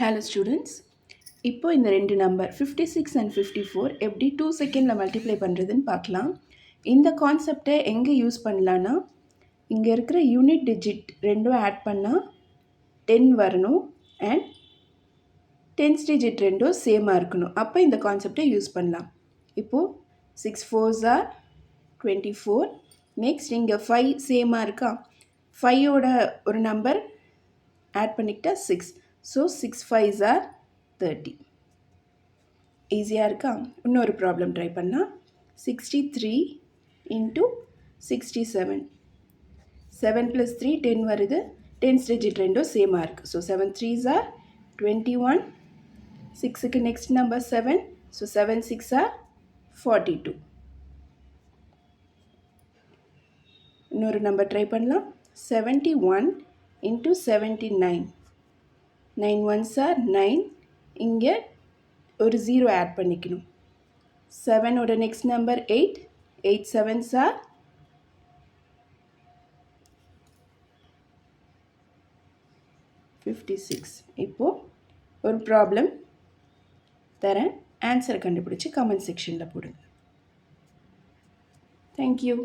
Hello students. இப்போ இந்த ரெண்டு நம்பர் 56 அண்ட் 54 எப்படி 2 செகண்டில் மல்டிப்ளை பண்ணுறதுன்னு பார்க்கலாம். இந்த கான்செப்டை எங்கே யூஸ் பண்ணலான்னா, இங்கே இருக்கிற யூனிட் டிஜிட் ரெண்டும் ஆட் பண்ணால் 10 வரணும் அண்ட் டென்ஸ் டிஜிட் ரெண்டும் சேமாக இருக்கணும். அப்போ இந்த கான்செப்டை யூஸ் பண்ணலாம். இப்போது 6 4s are 24. நெக்ஸ்ட் இங்கே 5 சேமாக இருக்கா, 5ஓட ஒரு நம்பர் ஆட் பண்ணிக்கிட்டா 6. So 6 5s are 30. ஈஸியாக இருக்கா? இன்னொரு ப்ராப்ளம் ட்ரை பண்ணால் 63 இன்ட்டு 67. 7 + 3 10 வருது. டென்ஸ் டிஜிட் ரெண்டும் சேமாக இருக்குது. So 7 3s are 21. 6க்கு நெக்ஸ்ட் நம்பர் 7. So 7 6 are 42. இன்னொரு நம்பர் ட்ரை பண்ணலாம். 71 இன்ட்டு 79. 9 1s are 9. இங்கே ஒரு 0 ஆட் பண்ணிக்கணும். 7ஓட நெக்ஸ்ட் நம்பர் 8. 8 7s are 56. இப்போது ஒரு ப்ராப்ளம் தரேன், ஆன்சரை கண்டுபிடிச்சி கமெண்ட் செக்ஷனில் போடுங்க. தேங்க்யூ.